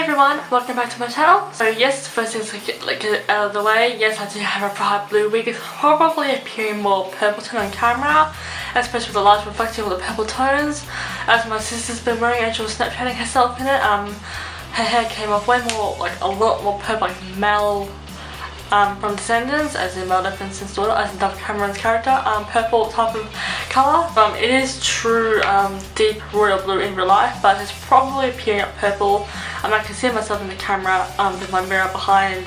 everyone, welcome back to my channel. So yes, first things to get out of the way, yes I do have a bright blue wig. It's probably appearing more purple tone on camera, especially with the light reflecting all the purple tones. As my sister's been wearing it, she was Snapchatting herself in it. Her hair came off way more, like a lot more purple, like Mel from Descendants, as in Mel Gibson's daughter, as in Dove Cameron's character, purple type of colour. It is true deep royal blue in real life, but it's probably appearing up purple. I can see myself in the camera with my mirror behind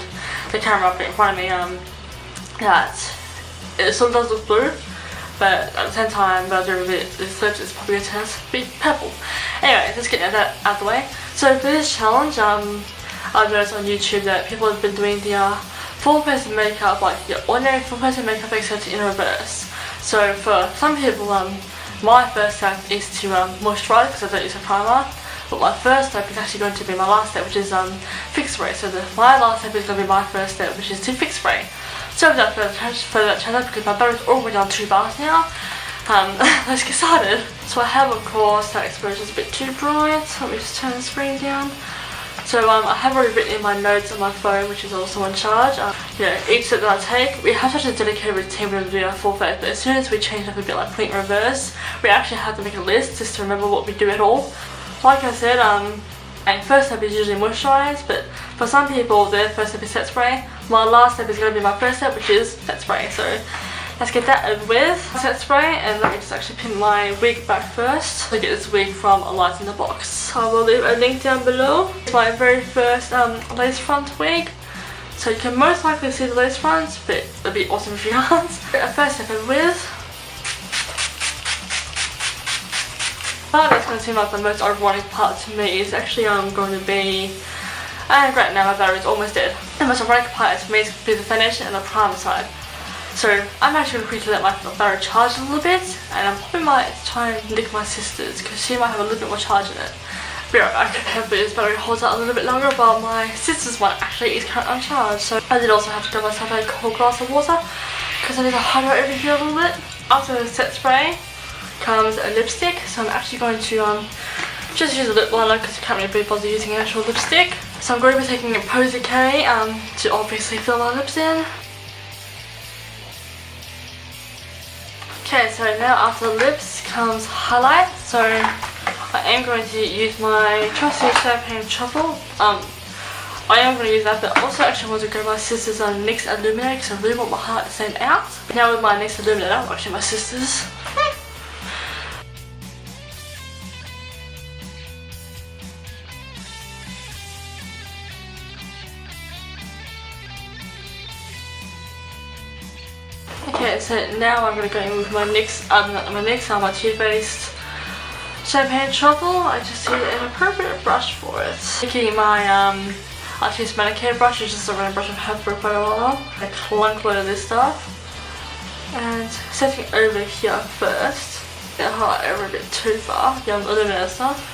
the camera up in front of me. That it sort of does look blue, but at the same time, when I do a bit of research, it's probably going to turn out to be purple. Anyway, let's get that out of the way. So for this challenge, I've noticed on YouTube that people have been doing the full face of makeup, like your ordinary full face of makeup, except in reverse. So for some people, my first step is to moisturise, because I don't use a primer. But my first step is actually going to be my last step, which is fix spray. So my last step is going to be my first step, which is to fix spray. So without further channel, because my battery's already on 2 bars now, let's get started. So I have, of course, that exposure's a bit too bright. Let me just turn the screen down. So I have already written in my notes on my phone, which is also on charge. Each step that I take, we have such a dedicated routine when we do our full face, but as soon as we change up a bit, like putting in reverse, we actually have to make a list just to remember what we do at all. Like I said, first step is usually moisturise, but for some people their first step is set spray. My last step is going to be my first step, which is set spray. So let's get that over with. Set spray, and let me just actually pin my wig back first. I get this wig from a Light in the Box. I will leave a link down below. It's my very first lace front wig. So you can most likely see the lace fronts, but it'd be awesome if you can't. First step is with. That's going to seem like the most ironic part to me is actually going to be, and right now my battery is almost dead. The most ironic part to me is going to be the foundation and the primer side. So I'm actually going to quickly let my battery charge a little bit, and I probably might try and lick my sister's because she might have a little bit more charge in it. But I could have this battery holds out a little bit longer, while my sister's one actually is currently uncharged. So I did also have to grab myself a cold glass of water because I need to hydrate over here a little bit. After the set spray comes a lipstick, so I'm actually going to just use a lip liner because I can't really be bothered using an actual lipstick. So I'm going to be taking a Posy K to obviously fill my lips in. Okay, so now after the lips comes highlight. So I am going to use my trusty champagne truffle. I am going to use that, but also actually want to grab my sister's NYX Illuminator because I really want my heart to stand out. Now with my NYX Illuminator, actually my sister's. Okay, so now I'm going to go in with my my Too Faced Champagne Truffle. I just need an appropriate brush for it. Taking my Artist Manicure brush, it's just a random brush I've had for quite a while. I clunk load of this stuff. And setting over here first. Gonna highlight over a bit too far, the illuminator stuff.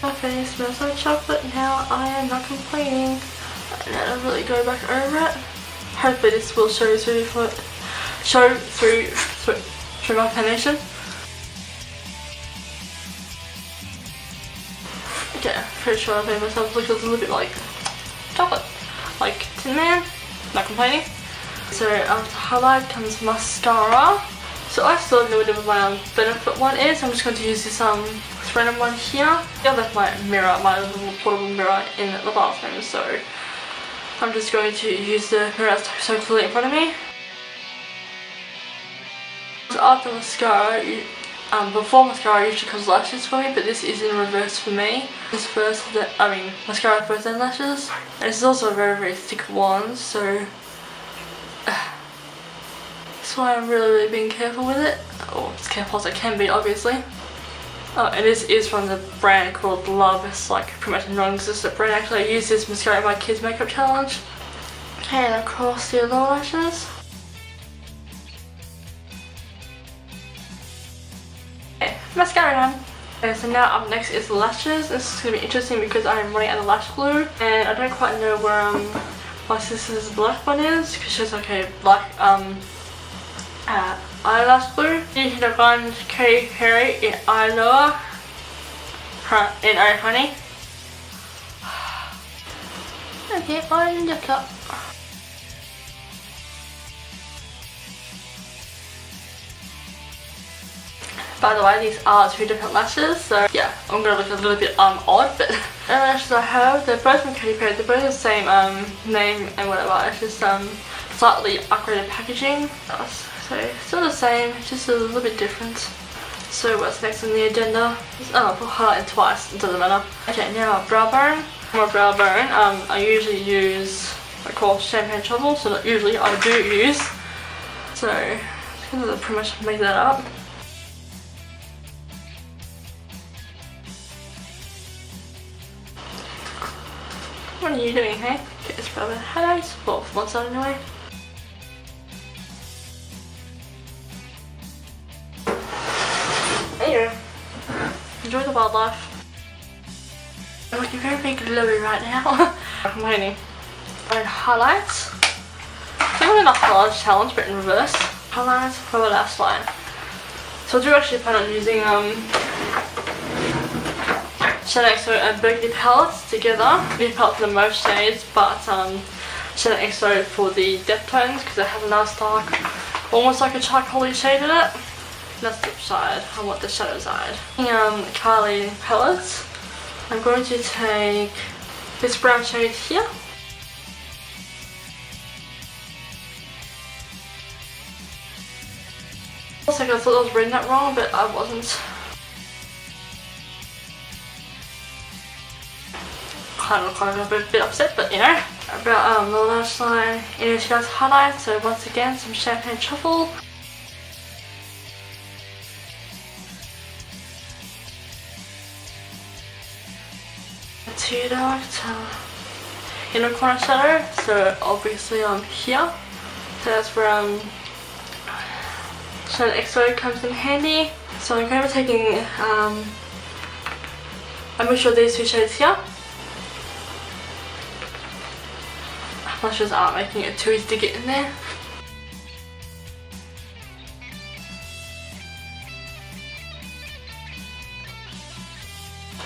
My face smells like chocolate now, I am not complaining. And then I'll really go back over it. Hopefully this will show through my foundation. Okay, pretty sure I made myself look a little bit like chocolate. Like Tin Man, not complaining. So after highlight comes mascara. So I still don't know whatever my Benefit one is. I'm just going to use this random one here. I left my mirror, my little portable mirror in the bathroom, so I'm just going to use the mirror that's so clearly in front of me. So after mascara, before mascara usually comes lashes for me, but this is in reverse for me. This first, mascara first then lashes. And this is also a very, very thick one, so that's why I'm really being careful with it. Or as careful as I can be, obviously. Oh, and this is from the brand called Love. It's like pretty much a non-existent brand. Actually, I use this mascara in my kids' makeup challenge. Okay, and across the lower lashes. Okay, mascara done. Okay, so now up next is the lashes. This is going to be interesting because I am running out of lash glue. And I don't quite know where my sister's black one is. Because she has like a black eyelash glue. Using the one Katy Perry in Eye Lower in Eye Honey. Okay, on the top. By the way, these are 2 different lashes, so yeah, I'm gonna look a little bit odd, but the lashes I have, they're both from Katy Perry. They're both the same name and whatever. It's just slightly upgraded packaging. So still the same, just a little bit different. So what's next on the agenda? Oh, we'll highlight it twice. It doesn't matter. Okay, now brow bone. For my brow bone, I usually use what I call champagne truffle. So not usually, I do use. So I'm gonna pretty much make that up. What are you doing, hey? Get this brow bone highlights. Well, for one side anyway. There you go. Enjoy the wildlife. I'm looking very big glowy right now. I'm waiting. And highlights. Similar to the highlights challenge, but in reverse. Highlights for the last line. So I do actually plan on using Shadow XO and Burgundy palettes together. Burgundy palette for the most shades, but Shadow XO for the depth tones because they have a nice dark, almost like a charcoaly shade in it. That's the side. I want the shadow side. Kylie palettes. I'm going to take this brown shade here. Also, I thought I was reading that wrong, but I wasn't. Kind of a bit upset, but you know. About the lash line, in which guys highlight. So once again, some champagne truffle. Too dark inner corner shadow, so obviously I'm here. So that's where Shadow XO comes in handy. So I'm going to be taking a mixture of these 2 shades here. Lashes aren't making it too easy to get in there.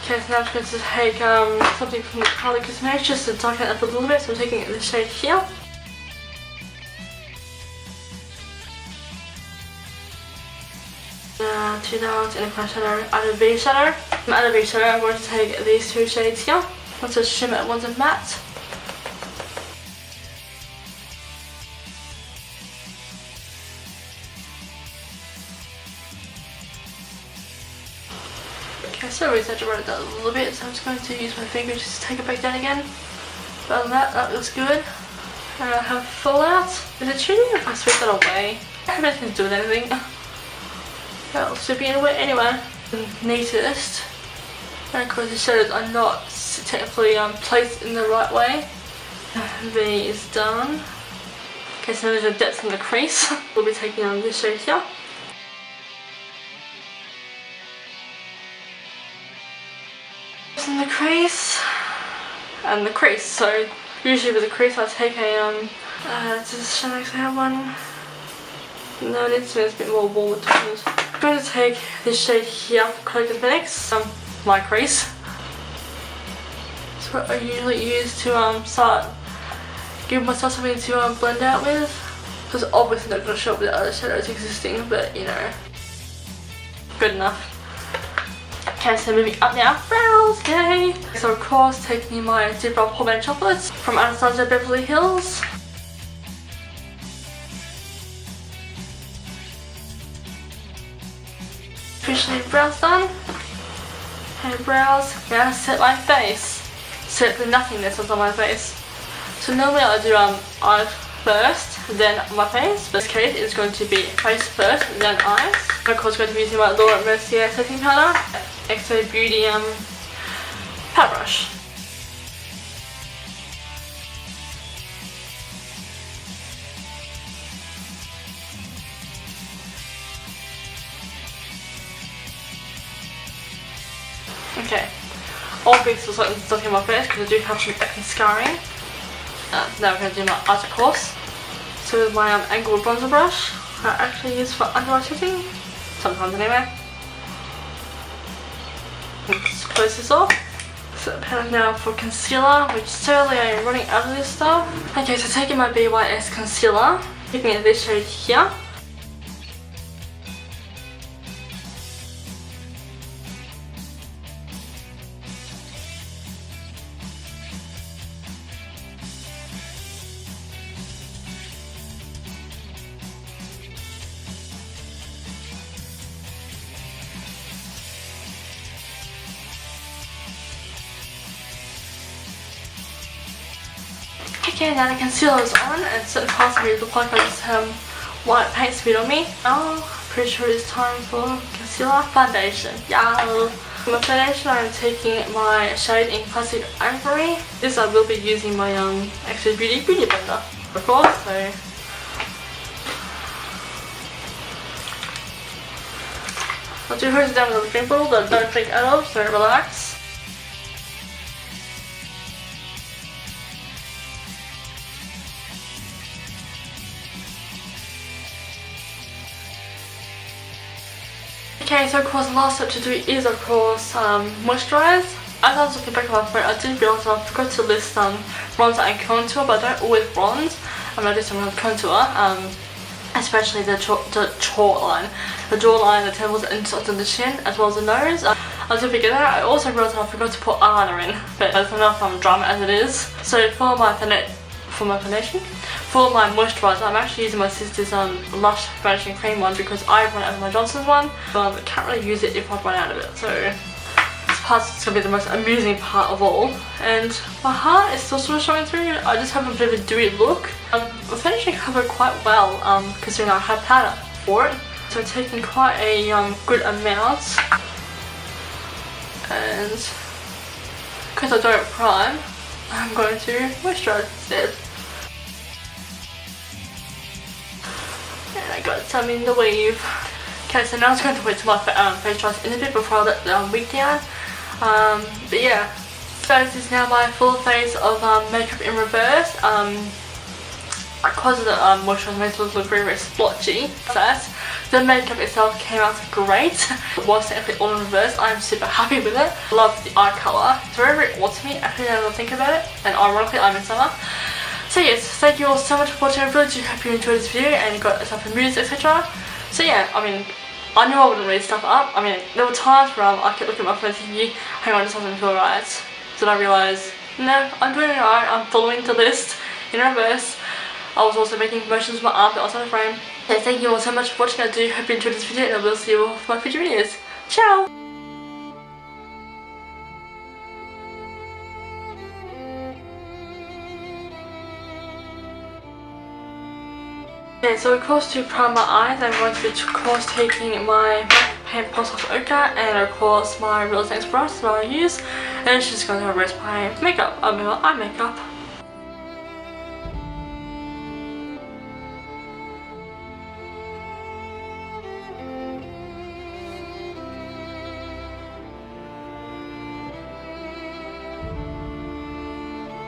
Okay, so now I'm just going to take something from the Kylie Cosmetics just to darken it up a little bit. So I'm taking the shade here. Too dark in the corner shadow, add a V shadow. From add a V shadow, I'm going to take these 2 shades here. One's a shimmer and one's a matte. Okay, so I exaggerated that a little bit, so I'm just going to use my finger just to take it back down again. But other than that, that looks good. And I have fallout. Is it cheating if I sweep that away? I have nothing to do with anything. Well, sweeping it away anyway. The neatest. And of course the shadows are not technically placed in the right way. V is done. Okay, so there's a depth in the crease. We'll be taking on this shade here. In the crease and the crease. So usually with the crease I take a does Shadow XO have one? No, it needs to be a bit more warm tones. I'm going to take this shade here for Kylie Cosmetics, my crease. That's what I usually use to start giving myself something to blend out with. Because obviously not going to show up with the other shadows existing, but you know, good enough. Okay, so moving up now, brows, yay! So of course, taking my Deep Brow Pomade Chocolates from Anastasia Beverly Hills. Officially brows done. Okay, brows, now set my face. Set the nothingness that's on my face. So normally I do eyes first, then my face, but in this case it's going to be face first, then eyes. I'm of course going to be using my Laura Mercier setting powder. XO Beauty pat brush. Okay, all big was like stuck in my face because I do have some acne scarring. Now I'm going to do my eyes of course. So with my angled bronzer brush, I actually use for under eye setting, sometimes anyway. Let's close this off. So palette now for concealer, which slowly I am running out of this stuff. Okay, so taking my BYS concealer, picking at this shade here. Okay, now the concealer is on and certain parts of me look like I just have white paint smeared on me. Oh, pretty sure it's time for concealer. Foundation, yeah. For my foundation, I'm taking my shade in Classic Ivory. This I will be using my actually beauty blender, of course. So I'll do hers down with a drink bottle that I don't drink out of, so relax. Okay, so of course the last step to do is of course moisturise. As I was looking back at my phone, I did realise I forgot to list bronzer and contour, but I don't always bronze. I do some contour, especially the jawline, the temples and sort of the chin, as well as the nose. I did forget that. I also realised I forgot to put eyeliner in, but that's enough drama as it is. So for my foundation, for my moisturiser, I'm actually using my sister's Lush Vanishing Cream one because I run out of my Johnson's one, but I can't really use it if I run out of it. So this part's going to be the most amusing part of all. And my heart is still sort of showing through. I just have a bit of a dewy look. I'm finishing cover quite well considering I have powder for it. So I'm taking quite a good amount. And because I don't prime, I'm going to moisturise instead. And I got some in the weave. Okay, so now I'm just going to wait till my face dries in a bit before I let the wig down. But yeah, so this is now my full face of makeup in reverse. Because the moisturiser makes it look very, very splotchy. The makeup itself came out great. It was technically all in reverse. I'm super happy with it. Love the eye colour. It's very, very autumny actually now that I think about it. And ironically, I'm in summer. So yes, thank you all so much for watching. I really do hope you enjoyed this video and got yourself amused, etc. So yeah, I mean, I knew I wouldn't read stuff up. I mean, there were times where I kept looking at my phone thinking, hang on, this doesn't feel right. So then I realised, no, I'm doing it right. I'm following the list in reverse. I was also making motions with my arm that was on the frame. So thank you all so much for watching. I do hope you enjoyed this video and I will see you all for my future videos. Ciao! Okay, so of course to prime my eyes, I'm going to be of course taking my Pan Pulse Ochre and of course my Real Estate brush that I use, and it's just going to erase my makeup, my eye makeup.